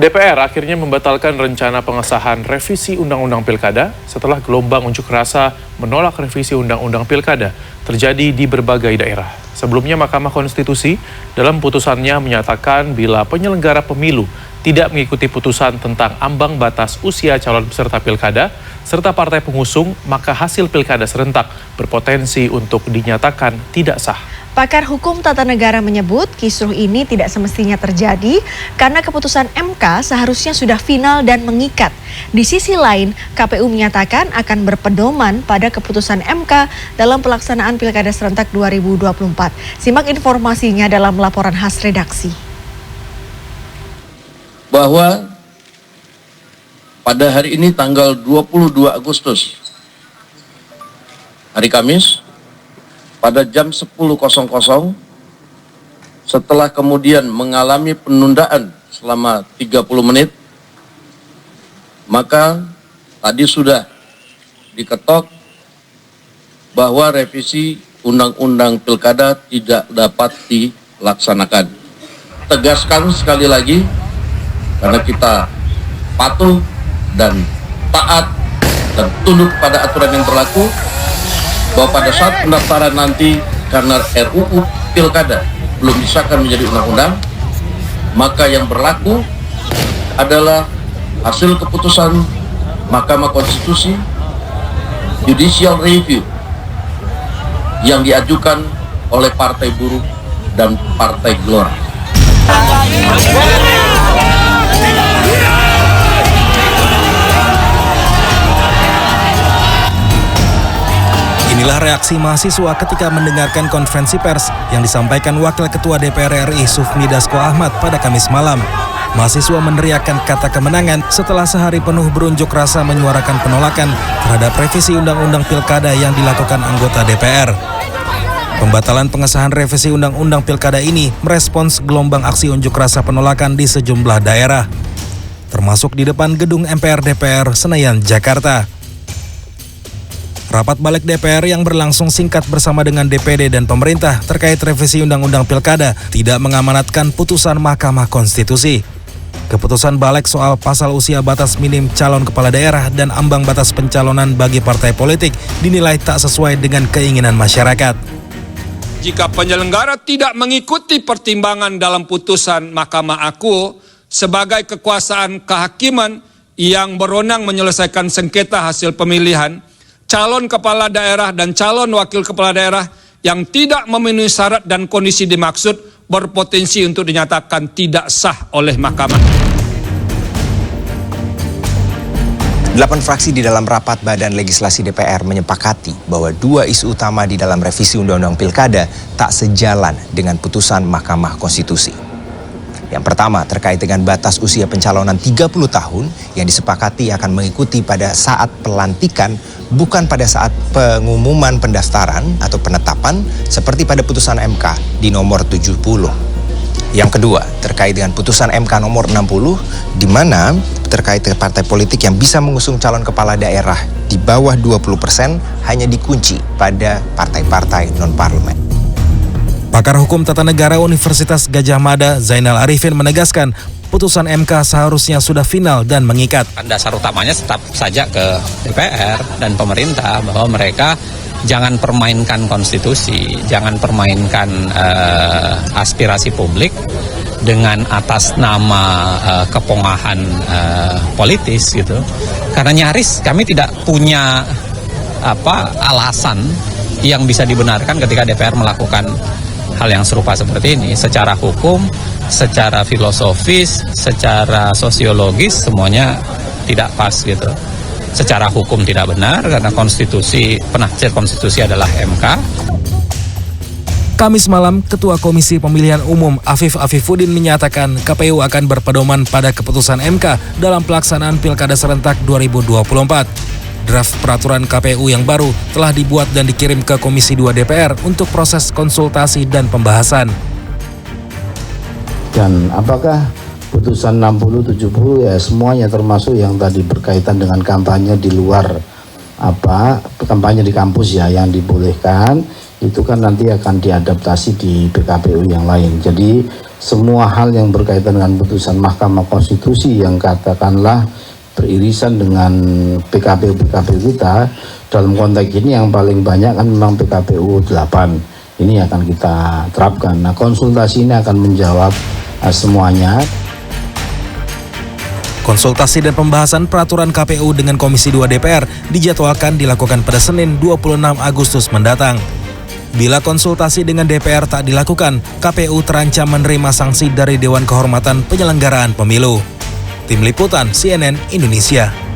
DPR akhirnya membatalkan rencana pengesahan revisi Undang-Undang Pilkada setelah gelombang unjuk rasa menolak revisi Undang-Undang Pilkada terjadi di berbagai daerah. Sebelumnya Mahkamah Konstitusi dalam putusannya menyatakan bila penyelenggara pemilu tidak mengikuti putusan tentang ambang batas usia calon peserta pilkada serta partai pengusung, maka hasil pilkada serentak berpotensi untuk dinyatakan tidak sah. Pakar hukum tata negara menyebut kisruh ini tidak semestinya terjadi karena keputusan MK seharusnya sudah final dan mengikat. Di sisi lain, KPU menyatakan akan berpedoman pada keputusan MK dalam pelaksanaan Pilkada Serentak 2024. Simak informasinya dalam laporan khas redaksi. Bahwa pada hari ini tanggal 22 Agustus, hari Kamis, pada jam 10.00 setelah kemudian mengalami penundaan selama 30 menit, maka tadi sudah diketok bahwa revisi Undang-Undang Pilkada tidak dapat dilaksanakan. Tegaskan sekali lagi, karena kita patuh dan taat dan tunduk pada aturan yang berlaku, bahwa pada saat pendaftaran nanti karena RUU Pilkada belum disahkan menjadi undang-undang, maka yang berlaku adalah hasil keputusan Mahkamah Konstitusi Judicial Review yang diajukan oleh Partai Buruh dan Partai Gelora. Inilah reaksi mahasiswa ketika mendengarkan konferensi pers yang disampaikan Wakil Ketua DPR RI Sufmi Dasko Ahmad pada Kamis malam. Mahasiswa meneriakkan kata kemenangan setelah sehari penuh berunjuk rasa menyuarakan penolakan terhadap revisi Undang-Undang Pilkada yang dilakukan anggota DPR. Pembatalan pengesahan revisi Undang-Undang Pilkada ini merespons gelombang aksi unjuk rasa penolakan di sejumlah daerah, termasuk di depan gedung MPR DPR Senayan, Jakarta. Rapat balik DPR yang berlangsung singkat bersama dengan DPD dan pemerintah terkait revisi Undang-Undang Pilkada tidak mengamanatkan putusan Mahkamah Konstitusi. Keputusan balik soal pasal usia batas minim calon kepala daerah dan ambang batas pencalonan bagi partai politik dinilai tak sesuai dengan keinginan masyarakat. Jika penyelenggara tidak mengikuti pertimbangan dalam putusan Mahkamah Aku sebagai kekuasaan kehakiman yang berwenang menyelesaikan sengketa hasil pemilihan, calon kepala daerah dan calon wakil kepala daerah yang tidak memenuhi syarat dan kondisi dimaksud berpotensi untuk dinyatakan tidak sah oleh Mahkamah. 8 fraksi di dalam rapat Badan Legislasi DPR menyepakati bahwa 2 isu utama di dalam revisi Undang-Undang Pilkada tak sejalan dengan putusan Mahkamah Konstitusi. Yang pertama terkait dengan batas usia pencalonan 30 tahun yang disepakati akan mengikuti pada saat pelantikan, bukan pada saat pengumuman pendaftaran atau penetapan seperti pada putusan MK di nomor 70. Yang kedua terkait dengan putusan MK nomor 60 di mana terkait partai politik yang bisa mengusung calon kepala daerah di bawah 20% hanya dikunci pada partai-partai non-parlemen. Pakar Hukum Tata Negara Universitas Gadjah Mada Zainal Arifin menegaskan putusan MK seharusnya sudah final dan mengikat. Dasar utamanya tetap saja ke DPR dan pemerintah bahwa mereka jangan permainkan konstitusi, jangan permainkan aspirasi publik dengan atas nama kepongahan politis gitu. Karena nyaris kami tidak punya alasan yang bisa dibenarkan ketika DPR melakukan hal yang serupa seperti ini. Secara hukum, secara filosofis, secara sosiologis semuanya tidak pas gitu. Secara hukum tidak benar karena konstitusi, penafsir konstitusi adalah MK. Kamis malam, Ketua Komisi Pemilihan Umum Afif Afifuddin menyatakan KPU akan berpedoman pada keputusan MK dalam pelaksanaan Pilkada Serentak 2024. Draft peraturan KPU yang baru telah dibuat dan dikirim ke Komisi 2 DPR untuk proses konsultasi dan pembahasan. Dan apakah putusan 60-70 ya semuanya termasuk yang tadi berkaitan dengan kampanye di luar kampanye di kampus ya yang dibolehkan, itu kan nanti akan diadaptasi di PKPU yang lain. Jadi semua hal yang berkaitan dengan putusan Mahkamah Konstitusi yang katakanlah beririsan dengan PKPU kita, dalam konteks ini yang paling banyak kan memang PKPU 8. Ini akan kita terapkan. Nah, konsultasi ini akan menjawab semuanya. Konsultasi dan pembahasan peraturan KPU dengan Komisi 2 DPR dijadwalkan dilakukan pada Senin 26 Agustus mendatang. Bila konsultasi dengan DPR tak dilakukan, KPU terancam menerima sanksi dari Dewan Kehormatan Penyelenggaraan Pemilu. Tim Liputan CNN Indonesia.